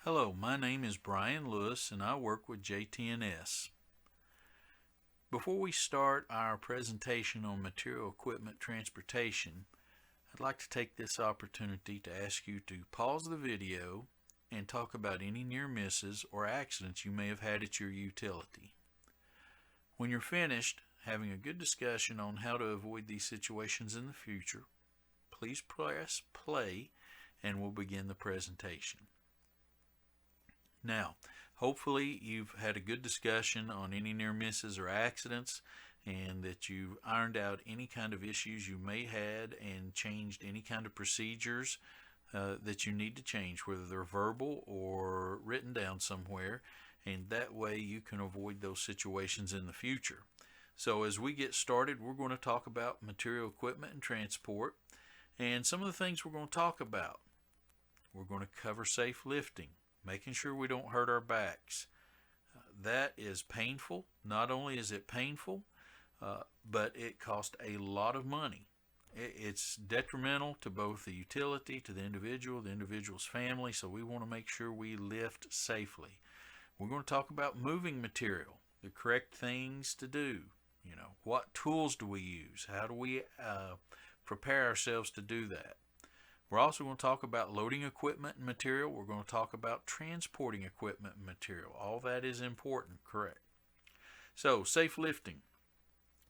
Hello, my name is Brian Lewis and I work with JTNS. Before we start our presentation on material equipment transportation, I'd like to take this opportunity to ask you to pause the video and talk about any near misses or accidents you may have had at your utility. When you're finished having a good discussion on how to avoid these situations in the future, please press play and we'll begin the presentation. Now, hopefully you've had a good discussion on any near misses or accidents and that you've ironed out any kind of issues you may had and changed any kind of procedures that you need to change, whether they're verbal or written down somewhere, and that way you can avoid those situations in the future. So as we get started, we're going to talk about material equipment and transport, and some of the things we're going to talk about. We're going to cover safe lifting, making sure we don't hurt our backs. That is painful. Not only is it painful, but it costs a lot of money. It's detrimental to both the utility, to the individual's family, so we want to make sure we lift safely. We're going to talk about moving material, the correct things to do. What tools do we use? How do we prepare ourselves to do that? We're also going to talk about loading equipment and material. We're going to talk about transporting equipment and material. All that is important, correct? So, safe lifting.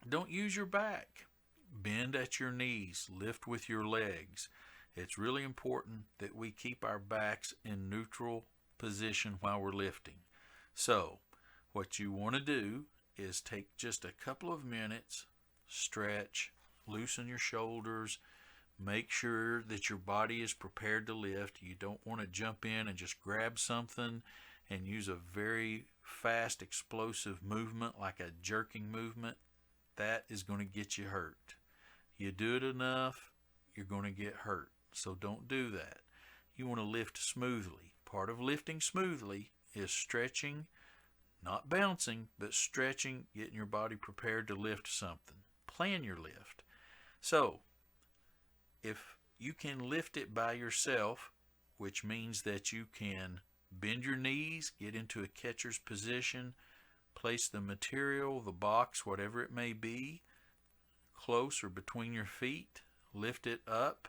Don't use your back. Bend at your knees. Lift with your legs. It's really important that we keep our backs in neutral position while we're lifting. So, what you want to do is take just a couple of minutes, stretch, loosen your shoulders. Make sure that your body is prepared to lift. You don't want to jump in and just grab something and use a very fast, explosive movement like a jerking movement. That is going to get you hurt. You do it enough, you're going to get hurt. So don't do that. You want to lift smoothly. Part of lifting smoothly is stretching, not bouncing, but stretching, getting your body prepared to lift something. Plan your lift. So, if you can lift it by yourself, which means that you can bend your knees, get into a catcher's position, place the material, the box, whatever it may be, close or between your feet, lift it up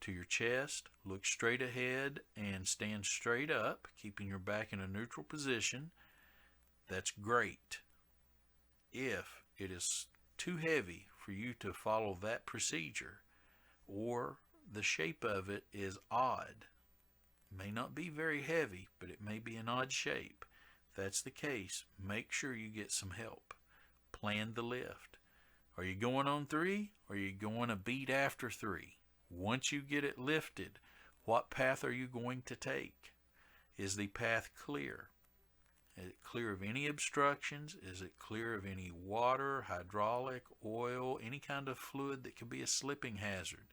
to your chest, look straight ahead and stand straight up, keeping your back in a neutral position. That's great. If it is too heavy for you to follow that procedure, or the shape of it is odd. May not be very heavy, but it may be an odd shape. If that's the case, make sure you get some help. Plan the lift. Are you going on 3? Or are you going a beat after 3? Once you get it lifted, what path are you going to take? Is the path clear? Is it clear of any obstructions? Is it clear of any water, hydraulic, oil, any kind of fluid that could be a slipping hazard?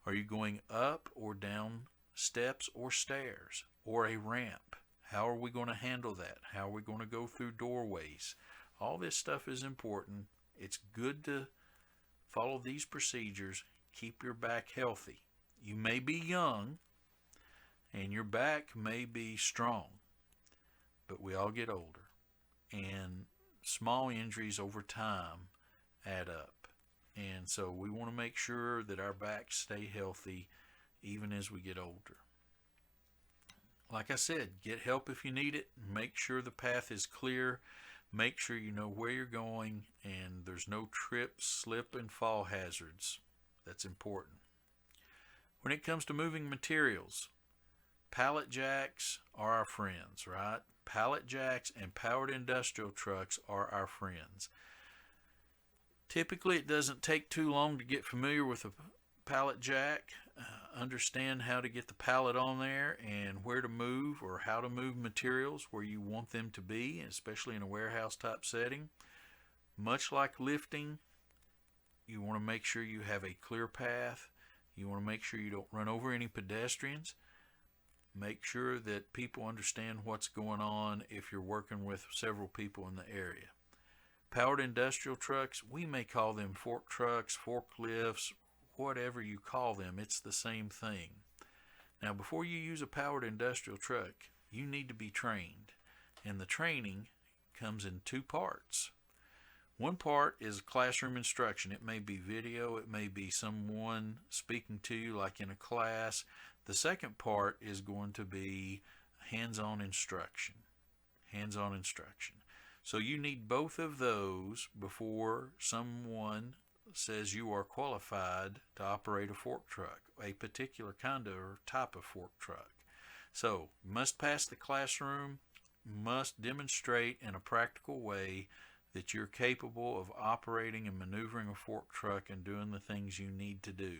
Are you going up or down steps or stairs or a ramp? How are we going to handle that? How are we going to go through doorways? All this stuff is important. It's good to follow these procedures. Keep your back healthy. You may be young and your back may be strong, but we all get older, and small injuries over time add up. And so we want to make sure that our backs stay healthy even as we get older. Like I said, get help if you need it. Make sure the path is clear. Make sure you know where you're going and there's no trip, slip, and fall hazards. That's important. When it comes to moving materials, pallet jacks are our friends, right? Pallet jacks and powered industrial trucks are our friends. Typically, it doesn't take too long to get familiar with a pallet jack, understand how to get the pallet on there and where to move or how to move materials where you want them to be, especially in a warehouse type setting. Much like lifting, you want to make sure you have a clear path. You want to make sure you don't run over any pedestrians. Make sure that people understand what's going on if you're working with several people in the area. Powered industrial trucks, we may call them fork trucks, forklifts, whatever you call them, it's the same thing. Now, before you use a powered industrial truck, you need to be trained. And the training comes in two parts. One part is classroom instruction. It may be video, it may be someone speaking to you like in a class. The second part is going to be hands-on instruction. Hands-on instruction. So you need both of those before someone says you are qualified to operate a fork truck, a particular kind or type of fork truck. So, must pass the classroom, must demonstrate in a practical way that you're capable of operating and maneuvering a fork truck and doing the things you need to do.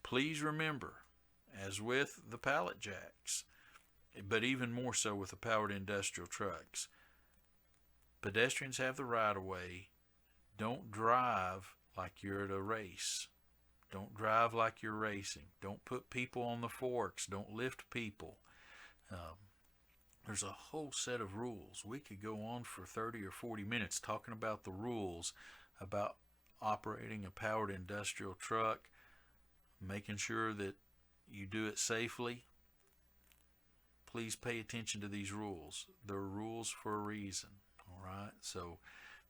Please remember, as with the pallet jacks, but even more so with the powered industrial trucks, pedestrians have the right of way. Don't drive like you're at a race. Don't drive like you're racing. Don't put people on the forks. Don't lift people. There's a whole set of rules. We could go on for 30 or 40 minutes talking about the rules about operating a powered industrial truck, making sure that you do it safely. Please pay attention to these rules. They're rules for a reason. All right? So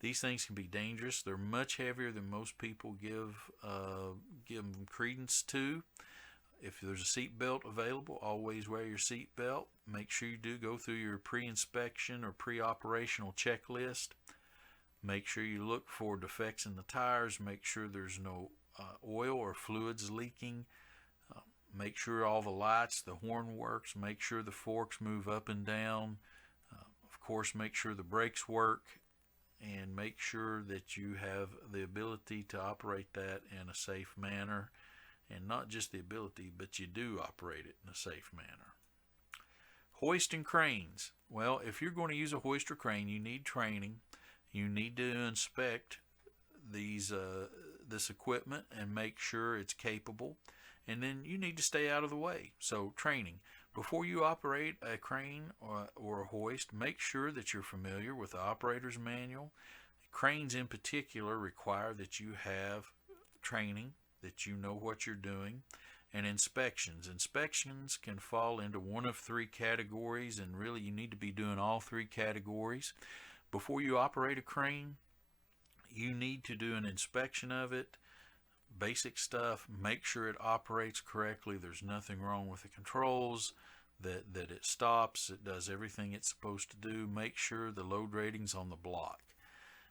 these things can be dangerous. They're much heavier than most people give them credence to. If there's a seat belt available, always wear your seat belt. Make sure you do go through your pre-inspection or pre-operational checklist. Make sure you look for defects in the tires. Make sure there's no oil or fluids leaking. Make sure all the lights, the horn works. Make sure the forks move up and down. Of course, make sure the brakes work. And make sure that you have the ability to operate that in a safe manner. And not just the ability, but you do operate it in a safe manner. Hoist and cranes. Well, if you're going to use a hoist or crane, you need training. You need to inspect this equipment and make sure it's capable. And then you need to stay out of the way. So training. Before you operate a crane or a hoist, make sure that you're familiar with the operator's manual. Cranes in particular require that you have training, that you know what you're doing, and inspections. Inspections can fall into one of three categories, and really you need to be doing all three categories. Before you operate a crane, you need to do an inspection of it. Basic stuff, make sure it operates correctly, there's nothing wrong with the controls, that it stops, it does everything it's supposed to do. Make sure the load rating's on the block.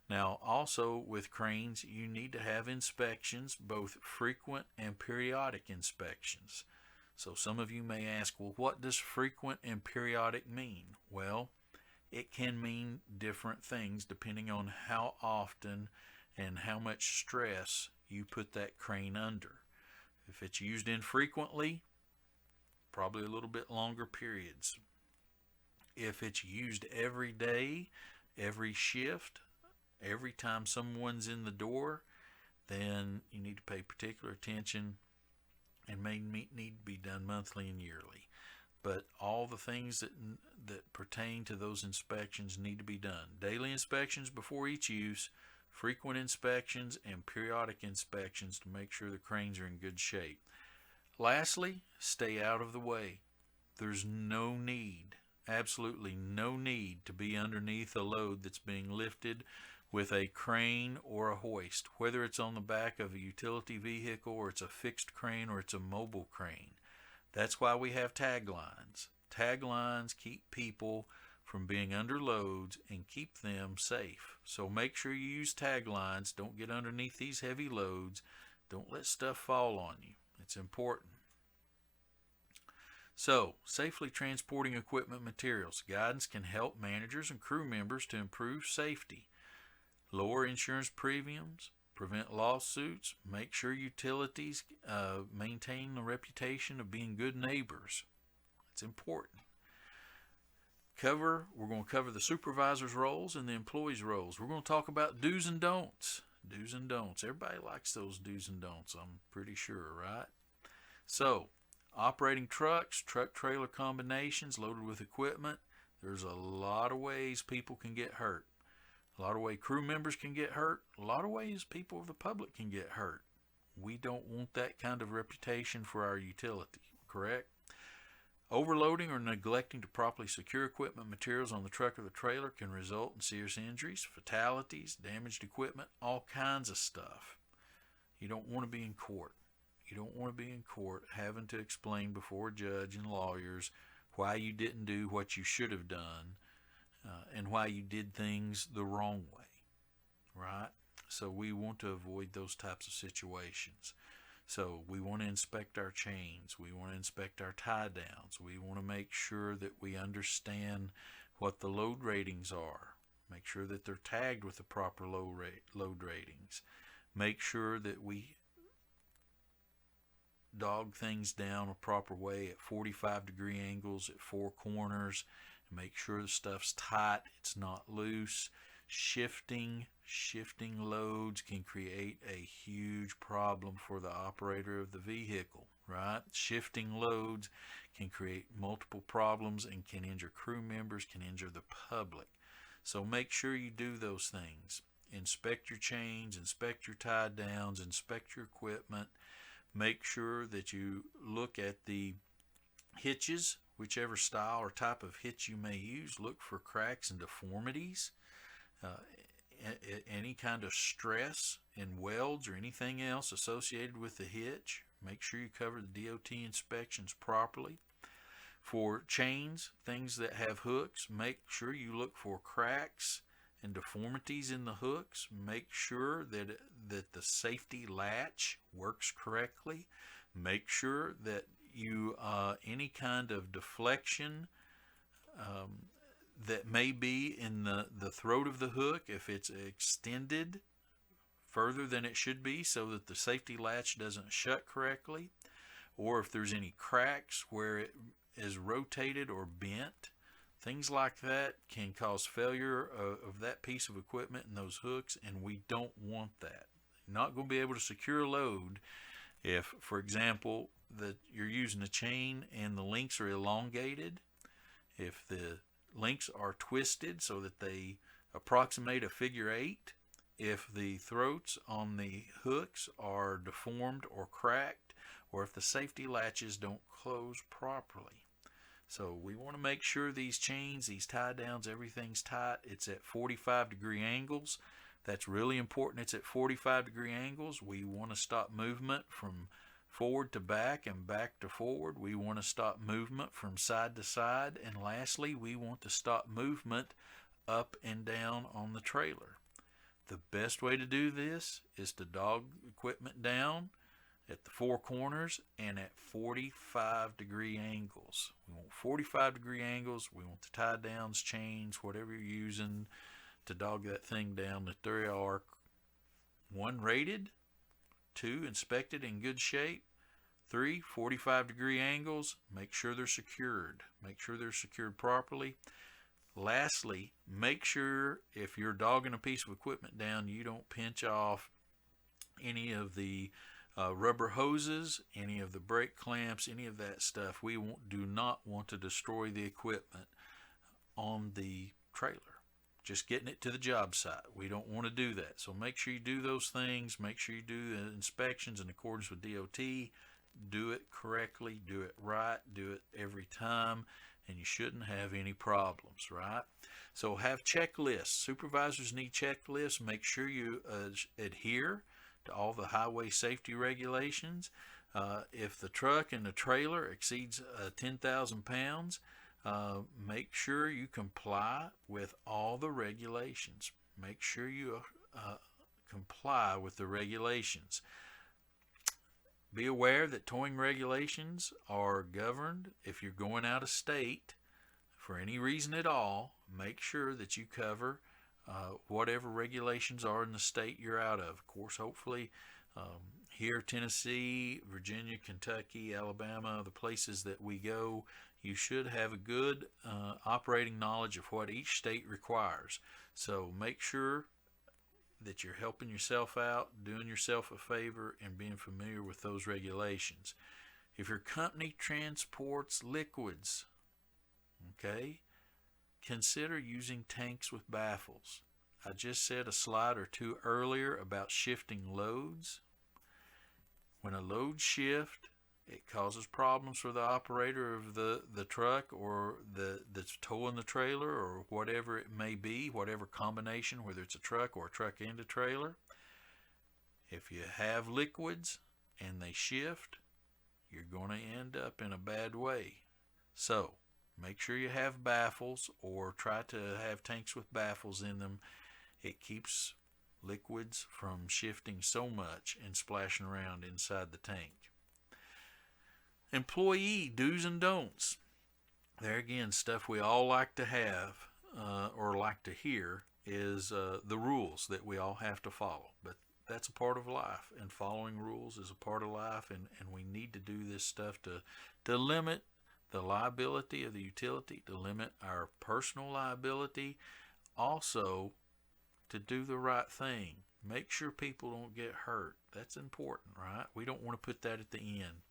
Now also with cranes, you need to have inspections, both frequent and periodic inspections. So some of you may ask, well, what does frequent and periodic mean? Well, it can mean different things depending on how often and how much stress you put that crane under. If it's used infrequently, probably a little bit longer periods. If it's used every day, every shift, every time someone's in the door, then you need to pay particular attention and may need to be done monthly and yearly. But all the things that pertain to those inspections need to be done. Daily inspections before each use, frequent inspections, and periodic inspections to make sure the cranes are in good shape. Lastly, stay out of the way. There's no need, absolutely no need, to be underneath a load that's being lifted with a crane or a hoist, whether it's on the back of a utility vehicle or it's a fixed crane or it's a mobile crane. That's why we have taglines. Taglines keep people from being under loads and keep them safe. So make sure you use taglines. Don't get underneath these heavy loads. Don't let stuff fall on you. It's important. So, safely transporting equipment materials. Guidance can help managers and crew members to improve safety, lower insurance premiums, prevent lawsuits, make sure utilities maintain the reputation of being good neighbors. It's important. We're going to cover the supervisor's roles and the employee's roles. We're going to talk about do's and don'ts. Do's and don'ts. Everybody likes those do's and don'ts, I'm pretty sure, right? So, operating trucks, truck-trailer combinations loaded with equipment. There's a lot of ways people can get hurt. A lot of ways crew members can get hurt. A lot of ways people of the public can get hurt. We don't want that kind of reputation for our utility, correct? Overloading or neglecting to properly secure equipment materials on the truck or the trailer can result in serious injuries, fatalities, damaged equipment, all kinds of stuff. You don't want to be in court. You don't want to be in court having to explain before a judge and lawyers why you didn't do what you should have done, and why you did things the wrong way, right? So we want to avoid those types of situations. So we want to inspect our chains. We want to inspect our tie downs. We want to make sure that we understand what the load ratings are. Make sure that they're tagged with the proper load ratings. Make sure that we dog things down a proper way at 45-degree angles at four corners. Make sure the stuff's tight, it's not loose. Shifting loads can create a huge problem for the operator of the vehicle, right? Shifting loads can create multiple problems and can injure crew members, can injure the public. So make sure you do those things. Inspect your chains, inspect your tie downs, inspect your equipment. Make sure that you look at the hitches, whichever style or type of hitch you may use. Look for cracks and deformities, any kind of stress in welds or anything else associated with the hitch. Make sure you cover the DOT inspections properly. For chains, things that have hooks, make sure you look for cracks and deformities in the hooks. Make sure that the safety latch works correctly. Make sure that you any kind of deflection that may be in the throat of the hook, if it's extended further than it should be so that the safety latch doesn't shut correctly, or if there's any cracks where it is rotated or bent, things like that can cause failure of that piece of equipment and those hooks, and we don't want that. You're not going to be able to secure a load if, for example, that you're using a chain and the links are elongated. If the links are twisted so that they approximate a figure eight, if the throats on the hooks are deformed or cracked, or if the safety latches don't close properly. So we want to make sure these chains, these tie downs, everything's tight. It's at 45-degree angles. That's really important. It's at 45-degree angles. We want to stop movement from forward to back and back to forward. We want to stop movement from side to side. And lastly, we want to stop movement up and down on the trailer. The best way to do this is to dog equipment down at the four corners and at 45-degree angles. We want 45-degree angles. We want the tie downs, chains, whatever you're using to dog that thing down, that they are 1, rated, 2, inspected in good shape, 3, 45-degree angles. Make sure they're secured. Make sure they're secured properly. Lastly, make sure if you're dogging a piece of equipment down, you don't pinch off any of the rubber hoses, any of the brake clamps, any of that stuff. We do not want to destroy the equipment on the trailer. Just getting it to the job site. We don't want to do that. So make sure you do those things. Make sure you do the inspections in accordance with DOT. Do it correctly. Do it right. Do it every time. And you shouldn't have any problems, right? So have checklists. Supervisors need checklists. Make sure you adhere to all the highway safety regulations. If the truck and the trailer exceeds 10,000 pounds, make sure you comply with all the regulations. Make sure you comply with the regulations. Be aware that towing regulations are governed. If you're going out of state for any reason at all, make sure that you cover whatever regulations are in the state you're out of. Of course, hopefully here, Tennessee, Virginia, Kentucky, Alabama, the places that we go, you should have a good operating knowledge of what each state requires. So make sure that you're helping yourself out, doing yourself a favor, and being familiar with those regulations. If your company transports liquids, okay, consider using tanks with baffles. I just said a slide or two earlier about shifting loads. When a load shifts, It causes problems for the operator of the truck or that's towing the trailer or whatever it may be, whatever combination, whether it's a truck or a truck and a trailer. If you have liquids and they shift, you're going to end up in a bad way. So make sure you have baffles or try to have tanks with baffles in them. It keeps liquids from shifting so much and splashing around inside the tank. Employee do's and don'ts. There again, stuff we all like to have or like to hear is the rules that we all have to follow. But that's a part of life, and following rules is a part of life, and we need to do this stuff to limit the liability of the utility, to limit our personal liability, also to do the right thing. Make sure people don't get hurt. That's important, right? We don't want to put that at the end.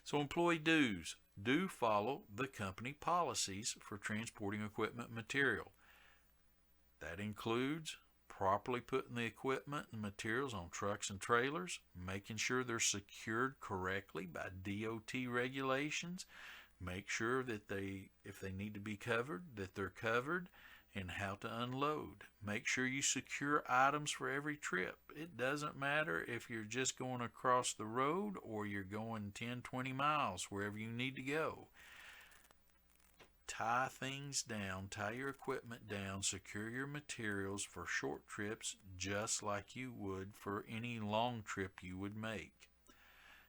So employee dues. Do follow the company policies for transporting equipment and material. That includes properly putting the equipment and materials on trucks and trailers, making sure they're secured correctly by DOT regulations, make sure that if they need to be covered, that they're covered, and how to unload. Make sure you secure items for every trip. It doesn't matter if you're just going across the road or you're going 10, 20 miles, wherever you need to go. Tie things down, tie your equipment down, secure your materials for short trips just like you would for any long trip you would make.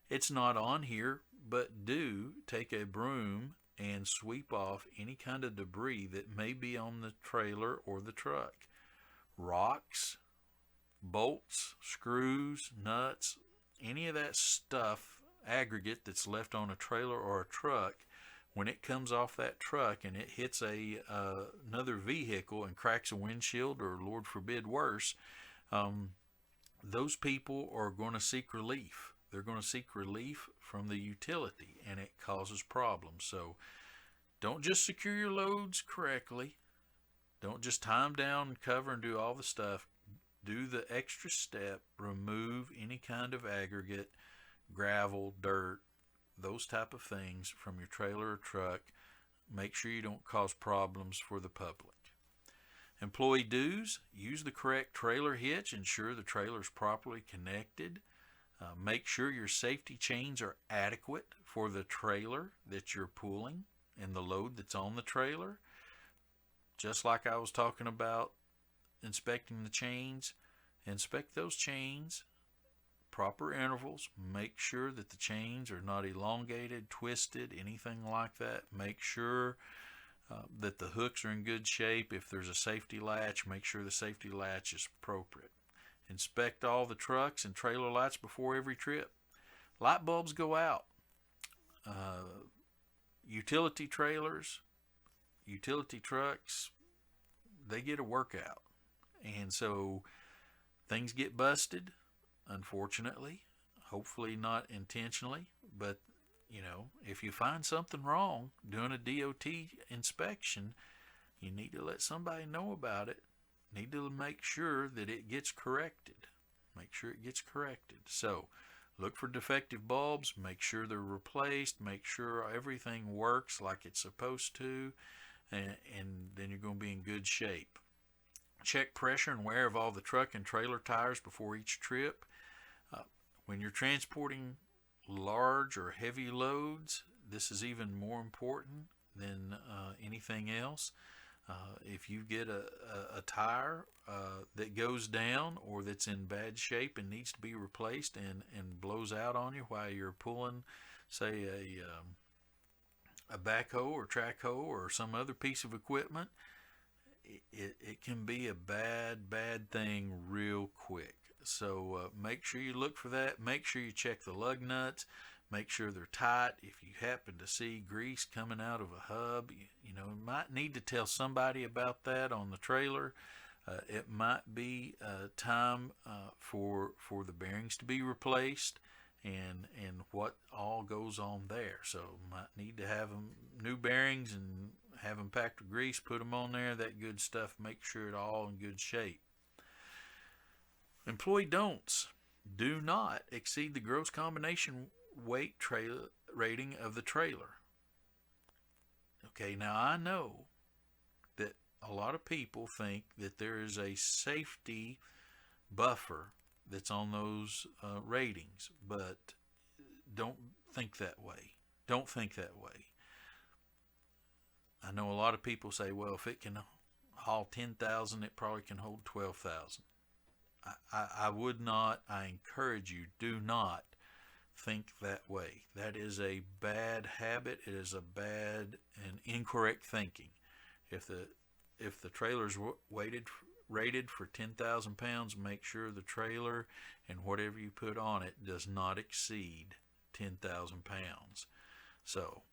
It's not on here, but do take a broom and sweep off any kind of debris that may be on the trailer or the truck. Rocks, bolts, screws, nuts, any of that stuff, aggregate that's left on a trailer or a truck, when it comes off that truck and it hits another vehicle and cracks a windshield or, Lord forbid, worse, those people are going to seek relief. They're going to seek relief from the utility, and it causes problems. So don't just secure your loads correctly. Don't just tie them down and cover and do all the stuff. Do the extra step. Remove any kind of aggregate, gravel, dirt, those type of things from your trailer or truck. Make sure you don't cause problems for the public. Employee dues. Use the correct trailer hitch. Ensure the trailer is properly connected. Make sure your safety chains are adequate for the trailer that you're pulling and the load that's on the trailer. Just like I was talking about inspecting the chains, inspect those chains, proper intervals. Make sure that the chains are not elongated, twisted, anything like that. Make sure that the hooks are in good shape. If there's a safety latch, make sure the safety latch is appropriate. Inspect all the trucks and trailer lights before every trip. Light bulbs go out. Utility trailers, utility trucks, they get a workout. And so things get busted, unfortunately. Hopefully not intentionally, but if you find something wrong doing a DOT inspection, you need to let somebody know about it. Need to make sure that it gets corrected. Make sure it gets corrected. So look for defective bulbs, make sure they're replaced, make sure everything works like it's supposed to, and then you're going to be in good shape. Check pressure and wear of all the truck and trailer tires before each trip. When you're transporting large or heavy loads, this is even more important than anything else. If you get a tire that goes down or that's in bad shape and needs to be replaced and blows out on you while you're pulling, say, a backhoe or track hoe or some other piece of equipment, it can be a bad thing real quick. So make sure you look for that. Make sure you check the lug nuts. Make sure they're tight. If you happen to see grease coming out of a hub, you might need to tell somebody about that on the trailer. It might be time for the bearings to be replaced and what all goes on there. So might need to have them new bearings and have them packed with grease, put them on there, that good stuff. Make sure it's all in good shape. Employee don'ts. Do not exceed the gross combination weight rating of the trailer. Okay, now I know that a lot of people think that there is a safety buffer that's on those ratings, but don't think that way. Don't think that way. I know a lot of people say, well, if it can haul 10,000, it probably can hold 12,000. I would not, I encourage you, do not think that way. That is a bad habit. It is a bad and incorrect thinking. If the trailer's rated for 10,000 pounds, make sure the trailer and whatever you put on it does not exceed 10,000 pounds. So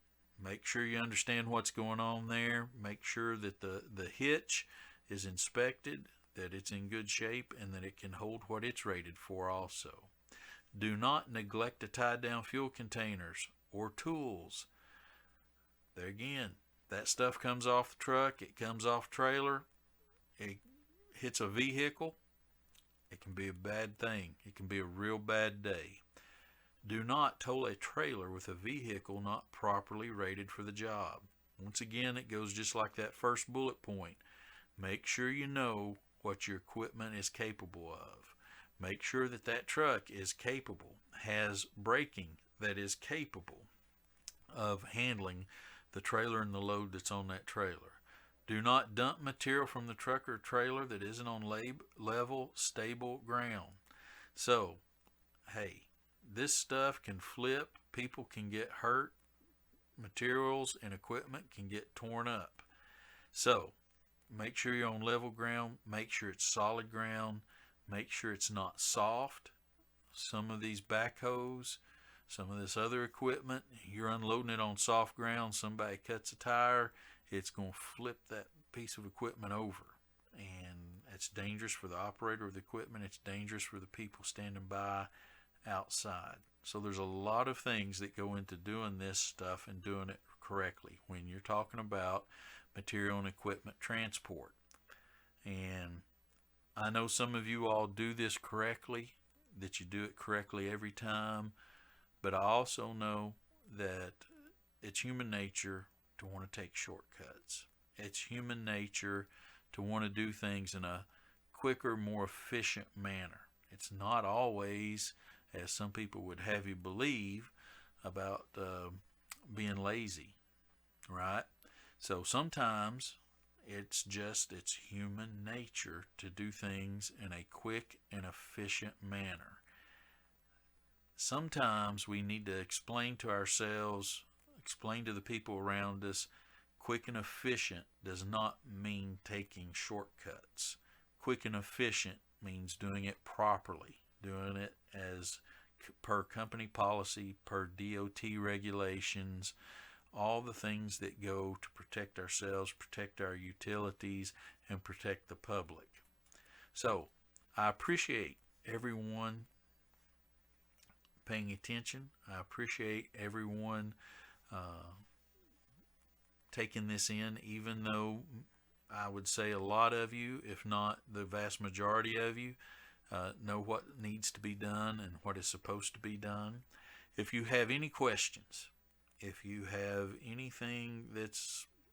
make sure you understand what's going on there. Make sure that the hitch is inspected, that it's in good shape, and that it can hold what it's rated for also. Do not neglect to tie down fuel containers or tools. There again, that stuff comes off the truck, it comes off trailer, it hits a vehicle, it can be a bad thing. It can be a real bad day. Do not tow a trailer with a vehicle not properly rated for the job. Once again, it goes just like that first bullet point. Make sure you know what your equipment is capable of. Make sure that that truck is capable, has braking that is capable of handling the trailer and the load that's on that trailer. Do not dump material from the truck or trailer that isn't on level, stable ground. So, hey, this stuff can flip, people can get hurt, materials and equipment can get torn up. So, make sure you're on level ground, make sure it's solid ground, make sure it's not soft. Some of these backhoes, some of this other equipment, you're unloading it on soft ground, somebody cuts a tire, it's going to flip that piece of equipment over. And it's dangerous for the operator of the equipment, it's dangerous for the people standing by outside. So there's a lot of things that go into doing this stuff and doing it correctly when you're talking about material and equipment transport. And I know some of you all do this correctly, that you do it correctly every time, but I also know that it's human nature to want to take shortcuts. It's human nature to want to do things in a quicker, more efficient manner. It's not always, as some people would have you believe, about being lazy, right? So sometimes it's human nature to do things in a quick and efficient manner. Sometimes we need to explain to ourselves, explain to the people around us, quick and efficient does not mean taking shortcuts. Quick and efficient means doing it properly, doing it as per company policy, per DOT regulations, all the things that go to protect ourselves, protect our utilities, and protect the public. So I appreciate everyone paying attention. I appreciate everyone taking this in, even though I would say a lot of you, if not the vast majority of you, know what needs to be done and what is supposed to be done. If you have any questions, if you have anything that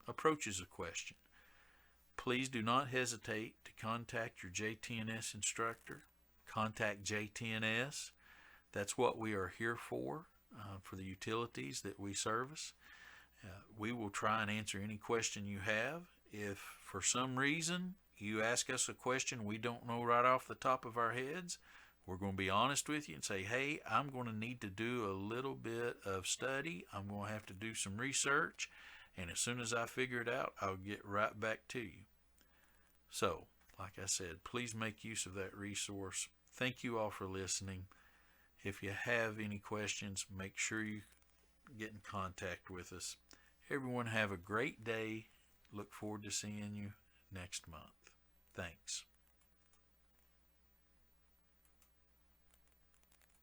approaches a question, please do not hesitate to contact your JTNS instructor. Contact JTNS. That's what we are here for the utilities that we service. We will try and answer any question you have. If for some reason you ask us a question we don't know right off the top of our heads, we're going to be honest with you and say, hey, I'm going to need to do a little bit of study. I'm going to have to do some research. And as soon as I figure it out, I'll get right back to you. So, like I said, please make use of that resource. Thank you all for listening. If you have any questions, make sure you get in contact with us. Everyone have a great day. Look forward to seeing you next month. Thanks.